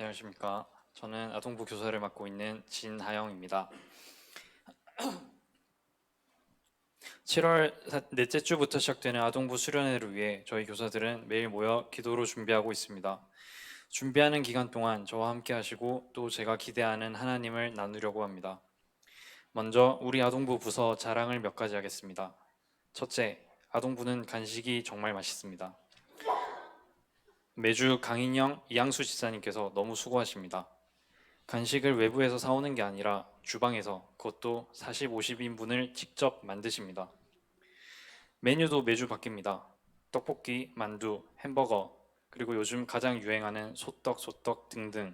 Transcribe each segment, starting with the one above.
안녕하십니까. 저는 아동부 교사를 맡고 있는 진하영입니다. 7월 넷째 주부터 시작되는 아동부 수련회를 위해 저희 교사들은 매일 모여 기도로 준비하고 있습니다. 준비하는 기간 동안 저와 함께 하시고 또 제가 기대하는 하나님을 나누려고 합니다. 먼저 우리 아동부 부서 자랑을 몇 가지 하겠습니다. 첫째, 아동부는 간식이 정말 맛있습니다. 매주 강인영 이양수 지사님께서 너무 수고하십니다. 간식을 외부에서 사오는 게 아니라 주방에서 그것도 40, 50인분을 직접 만드십니다. 메뉴도 매주 바뀝니다. 떡볶이, 만두, 햄버거, 그리고 요즘 가장 유행하는 소떡 등등.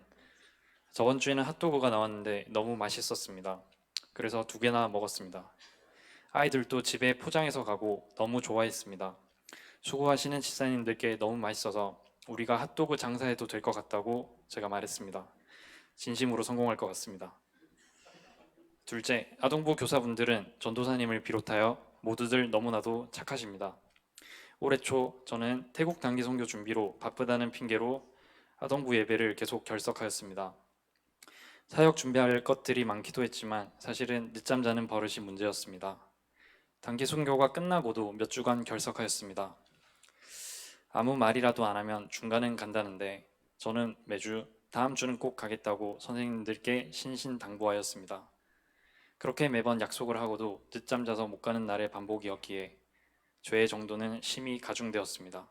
저번 주에는 핫도그가 나왔는데 너무 맛있었습니다. 그래서 2개나 먹었습니다. 아이들도 집에 포장해서 가고 너무 좋아했습니다. 수고하시는 집사님들께 너무 맛있어서 우리가 핫도그 장사해도 될 것 같다고 제가 말했습니다. 진심으로 성공할 것 같습니다. 둘째, 아동부 교사분들은 전도사님을 비롯하여 모두들 너무나도 착하십니다. 올해 초 저는 태국 단기 선교 준비로 바쁘다는 핑계로 아동부 예배를 계속 결석하였습니다. 사역 준비할 것들이 많기도 했지만 사실은 늦잠 자는 버릇이 문제였습니다. 단기 선교가 끝나고도 몇 주간 결석하였습니다. 아무 말이라도 안 하면 중간은 간다는데 저는 매주 다음 주는 꼭 가겠다고 선생님들께 신신당부하였습니다. 그렇게 매번 약속을 하고도 늦잠 자서 못 가는 날의 반복이었기에 죄의 정도는 심히 가중되었습니다.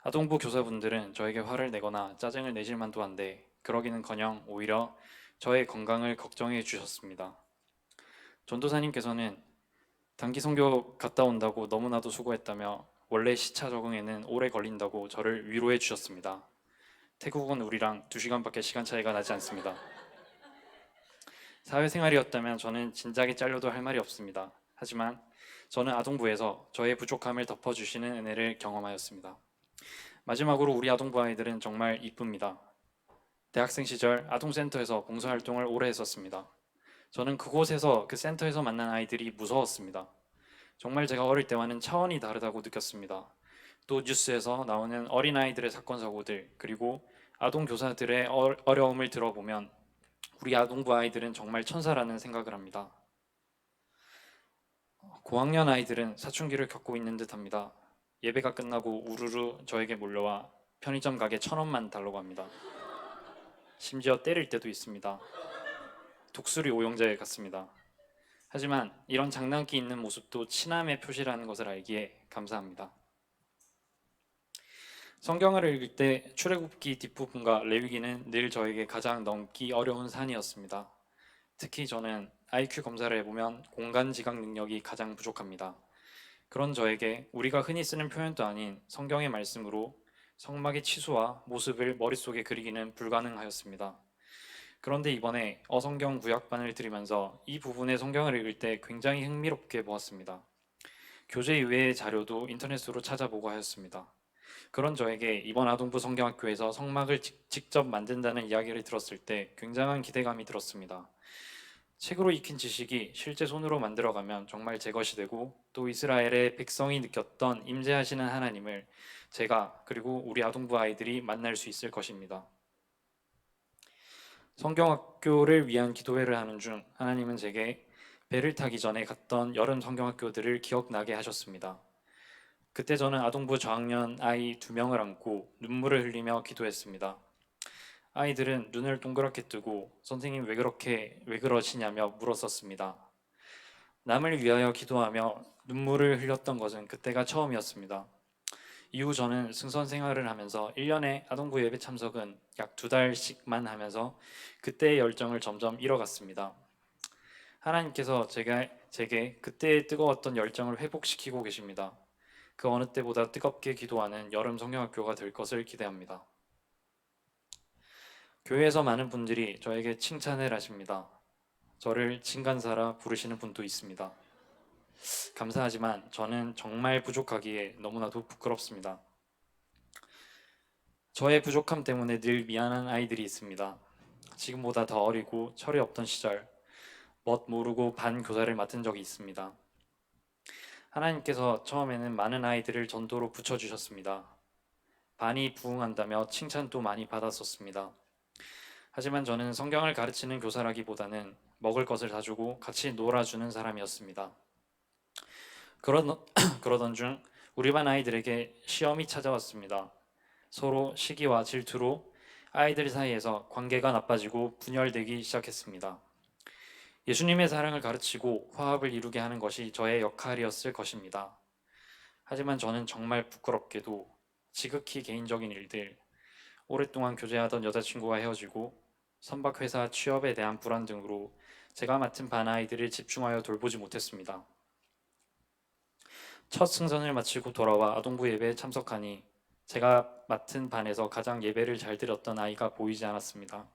아동부 교사분들은 저에게 화를 내거나 짜증을 내질 만도 한데 그러기는커녕 오히려 저의 건강을 걱정해 주셨습니다. 전도사님께서는 단기 선교 갔다 온다고 너무나도 수고했다며 원래 시차 적응에는 오래 걸린다고 저를 위로해 주셨습니다. 태국은 우리랑 2시간밖에 시간 차이가 나지 않습니다. 사회생활이었다면 저는 진작에 잘려도 할 말이 없습니다. 하지만 저는 아동부에서 저의 부족함을 덮어주시는 은혜를 경험하였습니다. 마지막으로 우리 아동부 아이들은 정말 이쁩니다. 대학생 시절 아동센터에서 봉사활동을 오래 했었습니다. 저는 그곳에서 그 센터에서 만난 아이들이 무서웠습니다. 정말 제가 어릴 때와는 차원이 다르다고 느꼈습니다. 또 뉴스에서 나오는 어린아이들의 사건 사고들 그리고 아동 교사들의 어려움을 들어보면 우리 아동부 아이들은 정말 천사라는 생각을 합니다. 고학년 아이들은 사춘기를 겪고 있는 듯합니다. 예배가 끝나고 우르르 저에게 몰려와 편의점 가게 1,000원만 달라고 합니다. 심지어 때릴 때도 있습니다. 독수리 오용제 같습니다. 하지만 이런 장난기 있는 모습도 친함의 표시라는 것을 알기에 감사합니다. 성경을 읽을 때 출애굽기 뒷부분과 레위기는 늘 저에게 가장 넘기 어려운 산이었습니다. 특히 저는 IQ 검사를 해보면 공간 지각 능력이 가장 부족합니다. 그런 저에게 우리가 흔히 쓰는 표현도 아닌 성경의 말씀으로 성막의 치수와 모습을 머릿속에 그리기는 불가능하였습니다. 그런데 이번에 어성경 구약반을 들으면서 이 부분의 성경을 읽을 때 굉장히 흥미롭게 보았습니다. 교재 이외의 자료도 인터넷으로 찾아보고 하였습니다. 그런 저에게 이번 아동부 성경학교에서 성막을 직접 만든다는 이야기를 들었을 때 굉장한 기대감이 들었습니다. 책으로 익힌 지식이 실제 손으로 만들어가면 정말 제 것이 되고 또 이스라엘의 백성이 느꼈던 임재하시는 하나님을 제가 그리고 우리 아동부 아이들이 만날 수 있을 것입니다. 성경학교를 위한 기도회를 하는 중 하나님은 제게 배를 타기 전에 갔던 여름 성경학교들을 기억나게 하셨습니다. 그때 저는 아동부 저학년 아이 2명을 안고 눈물을 흘리며 기도했습니다. 아이들은 눈을 동그랗게 뜨고 선생님 왜 그러시냐며 물었었습니다. 남을 위하여 기도하며 눈물을 흘렸던 것은 그때가 처음이었습니다. 이후 저는 승선 생활을 하면서 1년에 아동부 예배 참석은 약 2달씩만 하면서 그때의 열정을 점점 잃어갔습니다. 하나님께서 제게 그때의 뜨거웠던 열정을 회복시키고 계십니다. 그 어느 때보다 뜨겁게 기도하는 여름 성경학교가 될 것을 기대합니다. 교회에서 많은 분들이 저에게 칭찬을 하십니다. 저를 진간사라 부르시는 분도 있습니다. 감사하지만 저는 정말 부족하기에 너무나도 부끄럽습니다. 저의 부족함 때문에 늘 미안한 아이들이 있습니다. 지금보다 더 어리고 철이 없던 시절 멋 모르고 반 교사를 맡은 적이 있습니다. 하나님께서 처음에는 많은 아이들을 전도로 붙여주셨습니다. 반이 부흥한다며 칭찬도 많이 받았었습니다. 하지만 저는 성경을 가르치는 교사라기보다는 먹을 것을 사주고 같이 놀아주는 사람이었습니다. 그러던, 그러던 중 우리 반 아이들에게 시험이 찾아왔습니다. 서로 시기와 질투로 아이들 사이에서 관계가 나빠지고 분열되기 시작했습니다. 예수님의 사랑을 가르치고 화합을 이루게 하는 것이 저의 역할이었을 것입니다. 하지만 저는 정말 부끄럽게도 지극히 개인적인 일들, 오랫동안 교제하던 여자친구와 헤어지고 선박회사 취업에 대한 불안 등으로 제가 맡은 반 아이들을 집중하여 돌보지 못했습니다. 첫 승선을 마치고 돌아와 아동부 예배에 참석하니 제가 맡은 반에서 가장 예배를 잘 드렸던 아이가 보이지 않았습니다.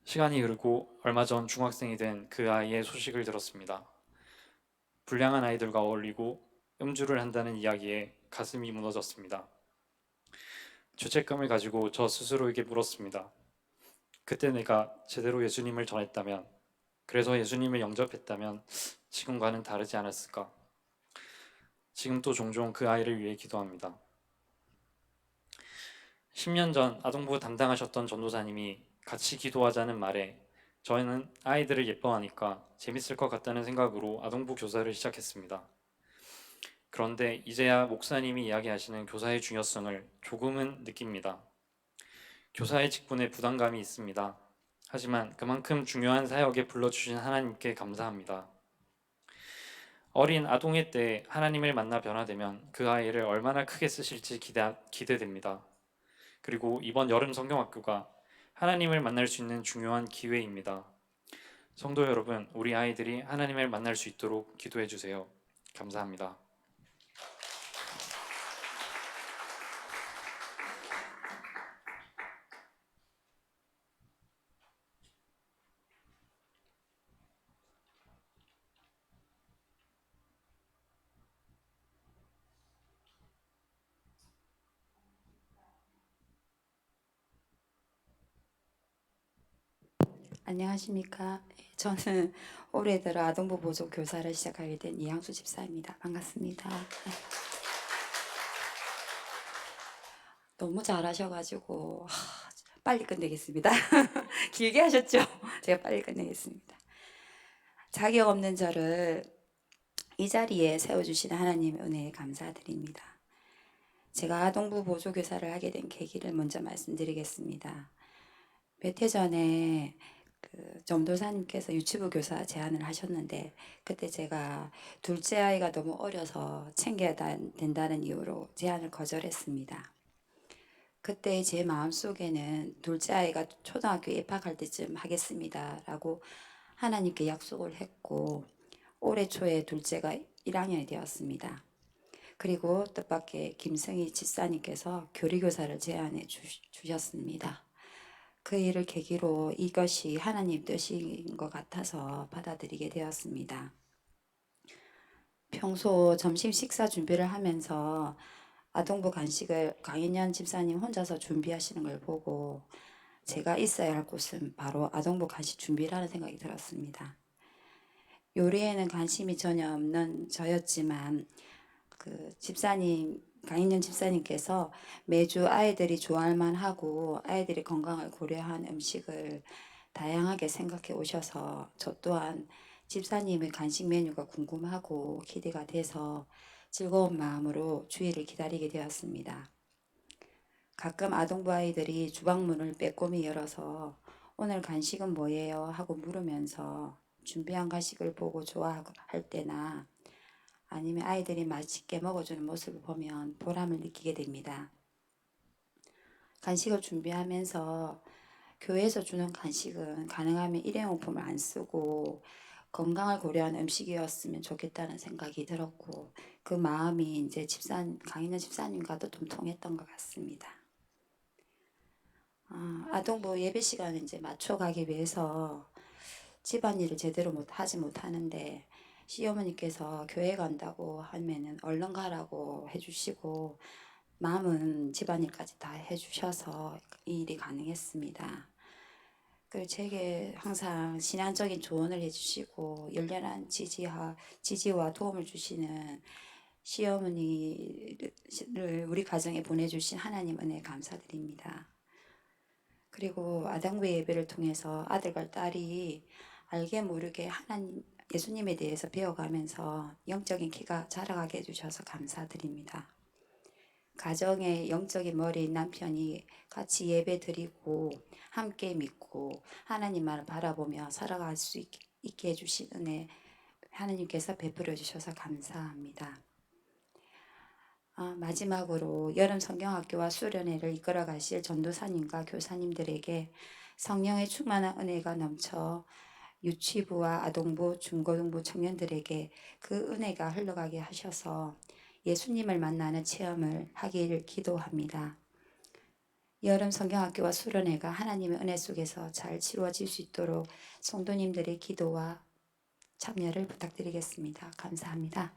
시간이 흐르고 얼마 전 중학생이 된 그 아이의 소식을 들었습니다. 불량한 아이들과 어울리고 음주를 한다는 이야기에 가슴이 무너졌습니다. 죄책감을 가지고 저 스스로에게 물었습니다. 그때 내가 제대로 예수님을 전했다면, 그래서 예수님을 영접했다면 지금과는 다르지 않았을까? 지금도 종종 그 아이를 위해 기도합니다. 10년 전 아동부 담당하셨던 전도사님이 같이 기도하자는 말에 저희는 아이들을 예뻐하니까 재밌을 것 같다는 생각으로 아동부 교사를 시작했습니다. 그런데 이제야 목사님이 이야기하시는 교사의 중요성을 조금은 느낍니다. 교사의 직분에 부담감이 있습니다. 하지만 그만큼 중요한 사역에 불러주신 하나님께 감사합니다. 어린 아동의 때 하나님을 만나 변화되면 그 아이를 얼마나 크게 쓰실지 기대됩니다. 그리고 이번 여름 성경학교가 하나님을 만날 수 있는 중요한 기회입니다. 성도 여러분, 우리 아이들이 하나님을 만날 수 있도록 기도해 주세요. 감사합니다. 안녕하십니까. 저는 올해 들어 아동부 보조 교사를 시작하게 된 이향수 집사입니다. 반갑습니다. 너무 잘하셔가지고 빨리 끝내겠습니다. 길게 하셨죠? 제가 빨리 끝내겠습니다. 자격 없는 저를 이 자리에 세워주시는 하나님의 은혜에 감사드립니다. 제가 아동부 보조 교사를 하게 된 계기를 먼저 말씀드리겠습니다. 몇 해 전에 전도사님께서 유치부 교사 제안을 하셨는데 그때 제가 둘째 아이가 너무 어려서 챙겨야 된다는 이유로 제안을 거절했습니다. 그때 제 마음속에는 둘째 아이가 초등학교 입학할 때쯤 하겠습니다 라고 하나님께 약속을 했고 올해 초에 둘째가 1학년이 되었습니다. 그리고 뜻밖의 김승희 집사님께서 교리교사를 제안해 주셨습니다. 그 일을 계기로 이것이 하나님 뜻인 것 같아서 받아들이게 되었습니다. 평소 점심 식사 준비를 하면서 아동부 간식을 강인현 집사님 혼자서 준비하시는 걸 보고 제가 있어야 할 곳은 바로 아동부 간식 준비라는 생각이 들었습니다. 요리에는 관심이 전혀 없는 저였지만 강인현 집사님께서 매주 아이들이 좋아할 만하고 아이들의 건강을 고려한 음식을 다양하게 생각해 오셔서 저 또한 집사님의 간식 메뉴가 궁금하고 기대가 돼서 즐거운 마음으로 주일을 기다리게 되었습니다. 가끔 아동부 아이들이 주방문을 빼꼼히 열어서 오늘 간식은 뭐예요? 하고 물으면서 준비한 간식을 보고 좋아할 때나 아니면 아이들이 맛있게 먹어주는 모습을 보면 보람을 느끼게 됩니다. 간식을 준비하면서 교회에서 주는 간식은 가능하면 일회용품을 안 쓰고 건강을 고려한 음식이었으면 좋겠다는 생각이 들었고 그 마음이 이제 강인현 집사님과도 좀 통했던 것 같습니다. 아동부 예배 시간을 이제 맞춰가기 위해서 집안일을 제대로 하지 못하는데 시어머니께서 교회 간다고 하면은 얼른 가라고 해주시고 마음은 집안일까지 다 해주셔서 이 일이 가능했습니다. 그리고 제게 항상 신앙적인 조언을 해주시고 열렬한 지지와 도움을 주시는 시어머니를 우리 가정에 보내주신 하나님 은혜에 감사드립니다. 그리고 아담과 예배를 통해서 아들과 딸이 알게 모르게 하나님, 예수님에 대해서 배워가면서 영적인 키가 자라가게 해주셔서 감사드립니다. 가정의 영적인 머리인 남편이 같이 예배 드리고 함께 믿고 하나님만을 바라보며 살아갈 수 있게 해주신 은혜 하나님께서 베풀어 주셔서 감사합니다. 마지막으로 여름 성경학교와 수련회를 이끌어 가실 전도사님과 교사님들에게 성령의 충만한 은혜가 넘쳐 유치부와 아동부, 중고등부 청년들에게 그 은혜가 흘러가게 하셔서 예수님을 만나는 체험을 하길 기도합니다. 여름 성경학교와 수련회가 하나님의 은혜 속에서 잘 치루어질 수 있도록 성도님들의 기도와 참여를 부탁드리겠습니다. 감사합니다.